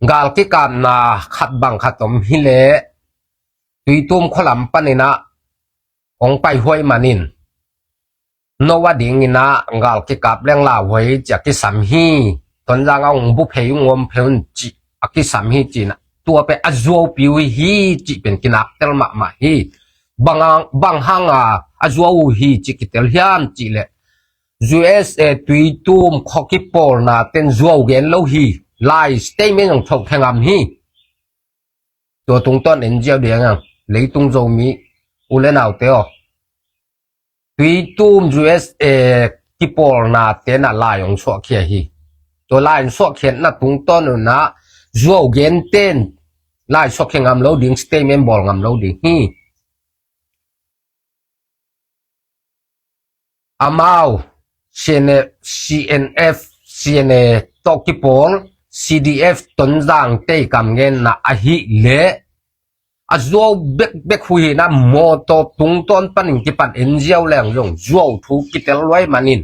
กาลกิกามนาขัดบังขัดอมฮิเลตุยตุ้มขลำปันนะองไปห้วยมานินโนวดิงินะกาลกิกับเรื่องลาหวยจากกิสัมฮีตนจางองบุเพยงวมเพลนจิอากิสัมฮีจีนะตัวเป็นอจัวปิวฮีจิเป็นกินักเตลมาฮีบางห้างอจัวฮีจิกิเตลฮิมจิเล USA ตุยตุ้มขอกิปอลนาเต็นจัวเกนโลฮีไลสเตย์เมนของทกแข่งอัมฮีตัวตรงต้นเอ็นเจียวเดียงเลยตรงโจมีอุเลนเอาเตอตุยตุ้ม USA กิปอลนาเต็นอะไรของสวกเขียฮีตัวไลน์สวกเขียนน่ะตรงต้นนะจัวเกนเต็นไลน์สวกแข่งอัมโลดิ้งสเตย์เมนบอลอัมโลดิ้งฮีอามาCNF CNA ตกิปอล CDF ตนจางเตกำเงินนะอหิเลอาจัวเบกหุยนะโมโตตุงต้นปันกิปันเอ็นเจียวแรงยงจัวถูกกิเตลไว้มานิน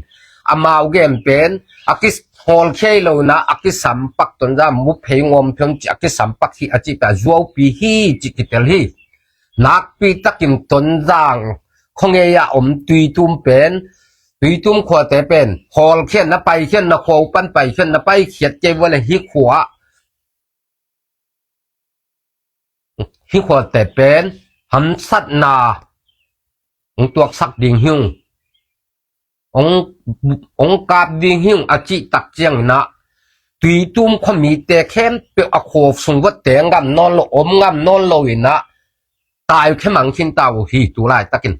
อามาเกมเป็นอากิสฮอลเคโลนะอากิสัมปักตนจางมุเพยงอมเพียงจิอากิสัมปักที่อาจิตาจัวปีฮีจิกิเตลฮีนักปีตะกิมตนจางคงเอียอมตุยตุมเป็นตุยตุ้มขวดแต่เป็นฮอลเขียนนะไปเขียนนะโคปันไปเขียนนะไปเขียนเจวเลยฮิขวแต่เป็นหันสัตนาตัวสักดิ่งหิ้งองกาบดิ่งหิ้งอาจิตักเจียงนะตุยตุ้มขมีแต่เข้มเปียอโคสงวัดแต่งำนอนโลอมงำนอนโลอินะตายแค่มังคินตาวฮีตุลายตะกิน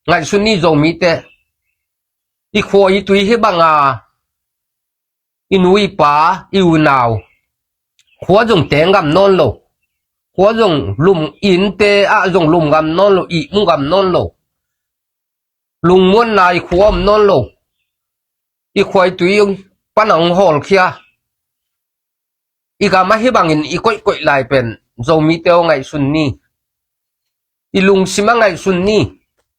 ไงสุนีโจมีแต่อีขวอีตุยให้บังอีนุยป้าอีวนาวขวจงแต่งำนอนโลขวจงลุมอินเตอะจงลุมกำนอนโลอีมุงกำนอนโลลุงม้วนนายขวมนอนโลอีขวอีตุยปันองหอลเคียอีกามาให้บังอินอีก้อยลายเป็นโจมีเตอไงสุนนี่อีลุงสิมาไงสุนนี่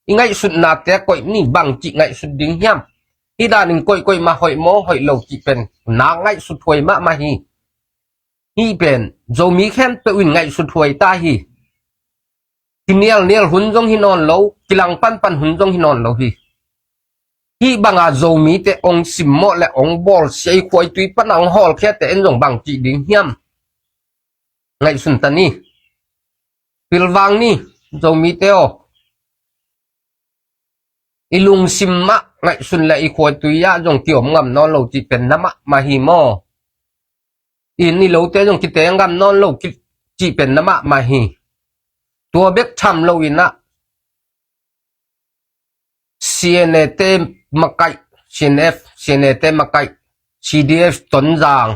อีไงสุดนาแต่ก้อยนี่บังจิไงสุดดิ้งยำอีดาหนึ่งก้อยมาหอยโมหอยเหลาจิเป็นนางไงสุดถวยมาฮีเป็นโจมีแค่ไปอุ่นไงสุดถวยตาฮีทีเนียลหุ่นจงฮินอนเหลากิลังปันหุ่นจงฮินอนเหลาฮีบังโจมีแต่องสิมโมและองบอลเสียควายตุยปันองฮอลแค่แต่เอ็นจงบังจิดิ้งยำไงสุดตานี่พิลวังนี่โจมีเตออีลุงซิมมะไงสุนและอีขวดตุยยะจงเกี่ยวงำนอนโลจิเป็นน้ำมาฮีโมอีนี่โลเตจงกิเตงำนอนโลจิเป็นน้ำมาฮีตัวเบ็กทำโลอินะCNAเตมาไกCNAเตมาไก CDF ตนจาง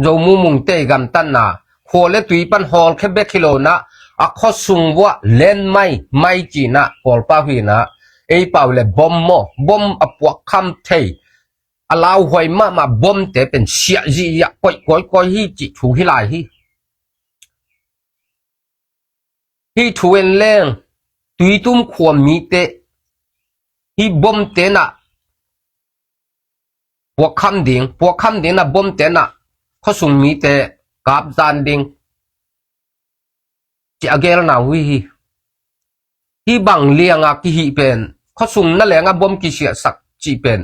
ZoMuMungเตกำตันนาขวดและตุยปันฮอลแค่เบ็กกิโลนะอักข้อสุงวะเล่นไม่จีนะปอลป้าฮีนะไอ้เป่าเลยบอมอปวกคำเทอลาวหอยมาบอมแต่เป็นเสียจีอยากก้อยฮีจิถูฮิลายฮีถูเอ็นเล่งตุยตุ้มขวมีเตฮีบอมเตนะพวกคำดิ่งนะบอมเตนะเขาส่งมีเตกับจานดิ่งจะเกลนาวิฮีบังเลียงกิฮีเป็นเขาส่งนั่นแหละบอมกิเสียสักจีเป็น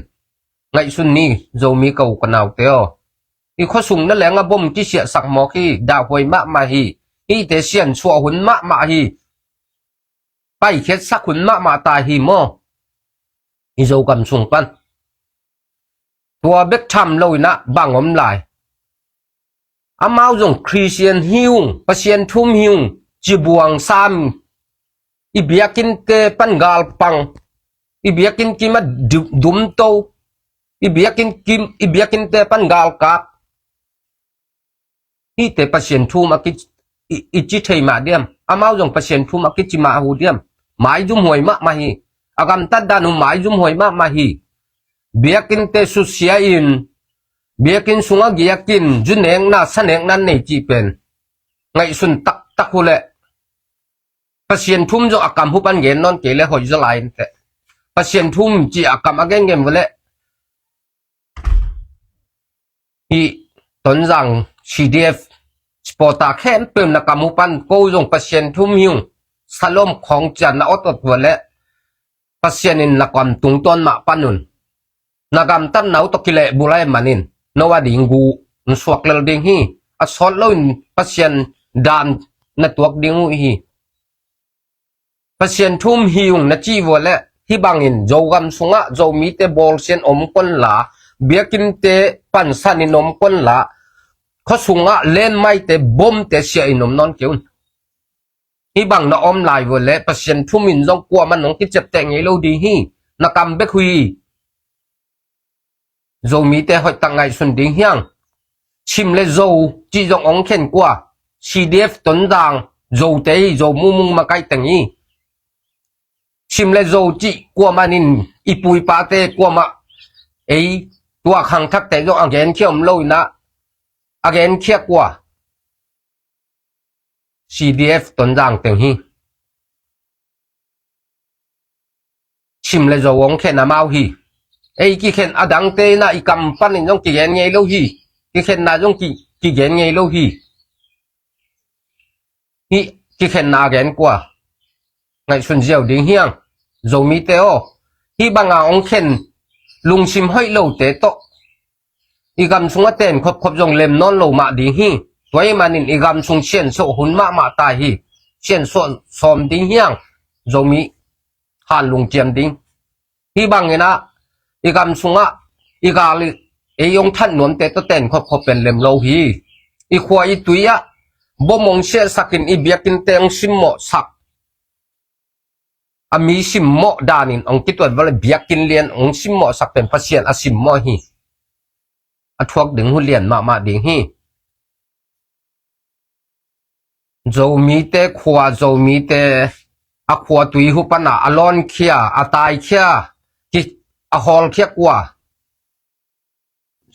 ไงสุนนี่โจมีเก่ากันเอาเตออีเขาส่งนั่นแหละบอมกิเสียสักหมอกฮีดาวหวยมาฮีแต่เสียนชัวหุ่นมาฮีไปเข็ดสักหุ่นมาตายฮีโมอีโจกำส่งปันตัวเบ็กทำเลยนะบางอมลายอามาจงคริสเตียนฮิวปเซียนทุ่มฮิวจีบวงซ้ำอีเบียกินเตปันกาลปังอีเบียกินกิมาดุมโตอีเบียกินเตปันกาลกับอีเตปเซียนทุ่มอากิอีจิเทมาเดียมอามาจงปเซียนทุ่มอากิจิมาหูเดียมหมายจุ่มหวยมาฮีอากำตัดดานุหมายจุ่มหวยมาฮีเบียกินเตสุเสียอินเบียกินสุงอาเกียกินจุนเองน่าสนเองนั่นในจีเป็น ngày xuân tắc tắc hu lệ pasien thum jo akam hu pan gen non ke le hoi zo lai te pasien thum chi akam again gem vele hi ton rằng CDF sporta khen pem na kam hu pan ko jong pasien thum hiung salom khong chan na otot vele pasien in na kam tung ton ma panun nagam tan nau to kile bulai manin no wa dingu nsuak lel ding hi a sol lo in pasien dan na tuak dingu hi pasien thum hiung na chi vole hi bangin jogam sunga zo mi te bol sen om kon la biakin te pan san in om kon la kho sunga len mai te bom te sia inom non keun hi bang na om lai vole pasien thum in jong kwa man nong ki chep te ngei lo di hi na kam be khui zo mi te hoi tang ngai sun ding hiang chim le zo chi jong ong khen kwa CDF ton dang zo te ZoMuMung ma kai tang yi chim le zo chi kwa manin ipui pa te kwa ma ei tua khang thak te jo again khiom lo na again khia kwa CDF ton dang teng hi chim le zo ong khen na mau hi ei ki khen adang te na ikam panin jong ki gen ngei lo hi ki khen na jong ki gen ngei lo hi ki khen na gen kwa ngày xuân diệu ding hiang zo mi te o hi banga ong khen lung sim hoi lo te to igam sunga ten khop khop jong lem non lo ma ding hi toy manin igam sung chen so hun ma ma ta hi chen so som ding hiang zo mi han lung chiam ding hi bangena igam sunga igali e yong than non te to ten khop khop pen lem lo hi i khwa i tuya bomong se sakin i biakin teng simmo sak ami simmo danin ong kitwat wala biakin lian ong simmo sak pen pasien asimmo hi athuak ding hu lian ma ding hi zo mi te khwa zo mi te a khwa tui hu pana alon khia atai khia ki a hol khia kwa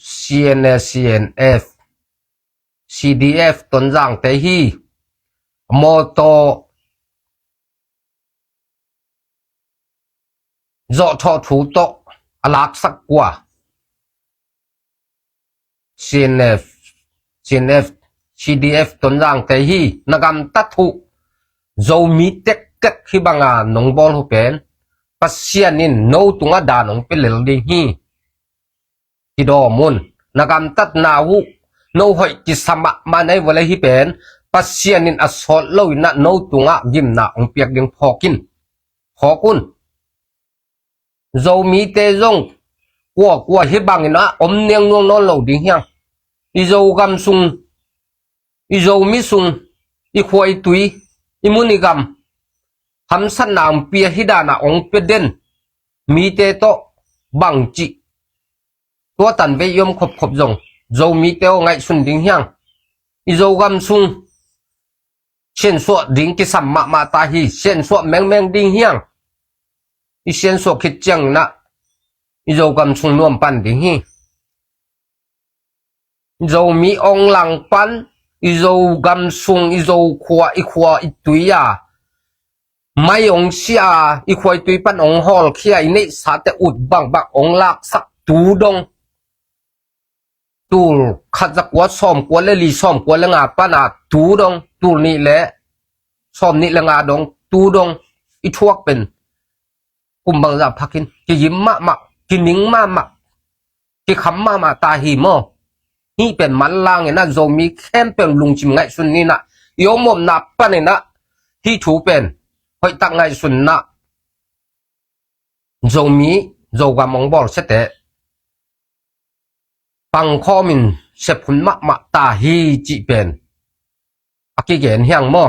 CNF CDF ton jang te hi moto zo tho thu to alak sak kwa CNF CDF ton jang te hi nagam ta thu zo mi tek tek hi banga nong bol hu pen pasianin no tunga da nong pelel ding hi ki do mun nagam tat na hu no hoi ki sama manai wala hi pen pasianin asol lo na no tunga gim na ong piak ding phokun zo mi te jong kwa hi bangina om neng nong non lo ding hiang i zo gam sung i zo mi sung i khoi tui i munigam ham san nam pia hidana ong peden mi te to bang chi tua tan ve yom khop khop jong zo mi te o ngai sun ding hiang i zo gam sung chen so ding ki sam ma ta hi chen so meng ding hiang i chen so khit chang na i zo gam sung nuam pan ding hi zo mi ong lang pan i zo gam sung i zo khwa i tuya mai ong sia i khoi tui pan ong hol khia i nei sa te ut bang ong lak sak tu dong tul khazak wa som kwa le li som kwa le nga pana tu dong tul ni le som ni le nga dong tu dong i thuak pen kumbang za phakin ki yim ma ki ning ma ki kham ma ta hi mo hi pen man lang na zo mi khem pen lung chim ngai sun ni na yo mom na pan na hi thu pen hoi tak ngai sun na zo mi zo ga mong bol sete pang kho min se phun ma ta hi chi pen aki gen hiang mo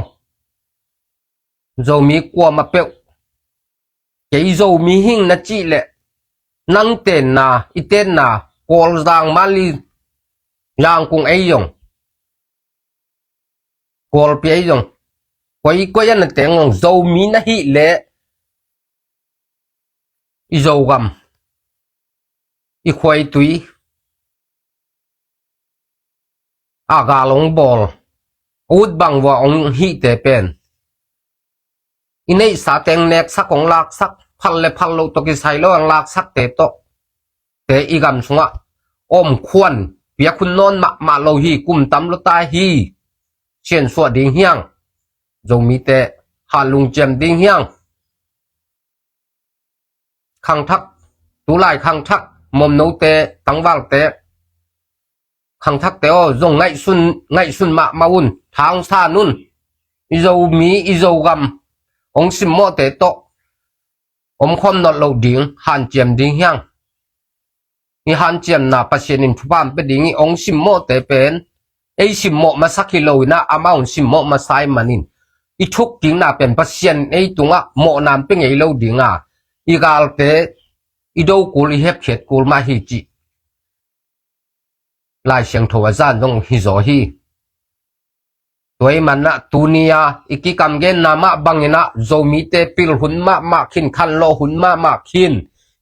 zo mi kwa ma pe ke zo mi hing na chi le nang ten na iten na kol dang mali yang kung ai yong kol pi ai yong ko yan na teng ngong zo mi na hi le i zo gam i khoi tui aga long bol อุดบังว่าองฮีเตเป็นอินในสาแตงเนกสักของลากสักพันเลยพันโลตกิไซโลอังลากสักเตโตเตอีกำสงะอมควนเปียคุณนอนมาโลฮีกุมตำลตาฮีเช่นสวดดิ่งเฮียงจงมีเตหาลุงเจมดิ่งเฮียงขังทักตุลายขังทักมอมโนเตตังวัลเตขังทักเตโอจงไงซุนมาวุนทางซานุนอิโจมีอิโจกำองสิมโมเตโตอมคอมนอลโลดิ่งหันเจมดิ่งเฮียงนี่หันเจียมนาปัจเจนินทุบานเป็นดิ่งองสิมโมเตเป็นไอสิมโมมาสักกิโลนะอามาองสิมโมมาไซมานินอีทุกดิ่งนาเป็นปัจเจนไอตุงะโมนามเป็นไอโลดิ่งอ่ะอีกาลเตอีโดกูลเฮบเขตกูลมาฮิจิลายเสียงโทวจานตรงฮิโซฮีตัวมันนะตุนียอีกิกำเกนนามาบังเนะโจมีเตปิลหุนมาขินคันโลหุนมาขิน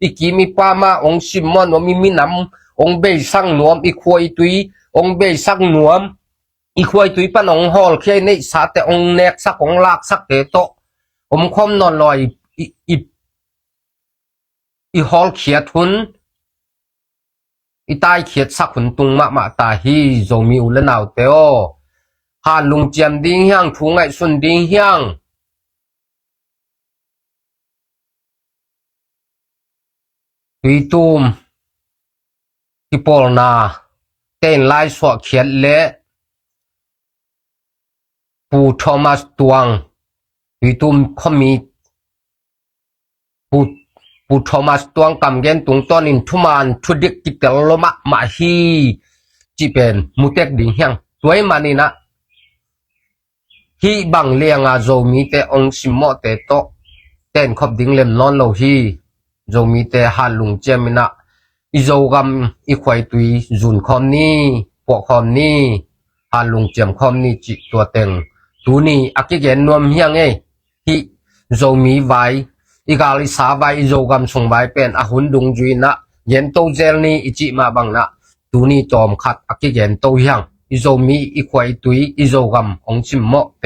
อีกีมีป้ามาองสิมมอนวมีน้ำองเบยสังนวมอีควายตุยองเบยสังนวมอีควายตุยปนองฮอลเคในสาแต่องเนกสักองลากสักเตโตอมคอมนอนลอยอีฮอลเขียดหุนอีตายเขียดสักหุนตุงมาตาฮีโจมีอุลนาวเตโอหาลุงเจียมดิ่งเฮียงทุงไงสุนดิ่งเฮียงตุยตุมที่ปอลนาเต้นไล่สวะเขียดเละปูทอมัสตวงตุยตุมคอมีปูทอมัสตวงกำเกนตุงตอนินทุมานทุดิกกิเตลมาฮีจีเป็นมุเตกดิ่งเฮียงตัวมันนี่นะฮีบังเลียงอาโจมีเตองสิมโมเตโตเต้นขบดิ่งเล็มนอนโลฮีโจมีเตหาลุงเจมินะอีโจกำอีควายตุยจุนคอมนี่ปวกคอมนี่หาลุงเจมคอมนี่จิตัวเต็งตูนี่อักเกนนวมเฮียงฮีโจมีไว้อีกาลิสาไว้อีโจกำส่งไว้เป็นอาหุนดุงจุยนะเย็นโตเจลนี่อิจิมาบังนะตูนี่จอมขัดอักเกนโตเฮียงอีโจมีอีควายตุยอีโจกำองชิมโมเต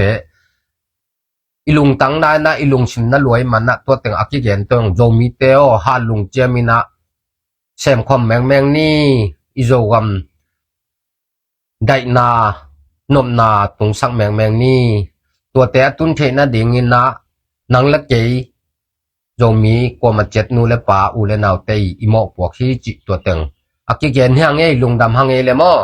อีลุงตั้งได้นะอีลุงชิมนะรวยมันนะตัวเต็งอักเกนตัวโจมีเตโอหาลุงเจมินะเซมคอมแมงนี่อีโจกำได้นานมนาตรงสักแมงนี่ตัวแต่ตุนเทนะดิ่งอินนะนังละเกยโจมีกว่ามาเจ็ดนูเลป่าอูเลนาวเตยอีโมปวกฮีจิตัวเต็งอักเกนเฮียงลุงดำหังเลยมั้ง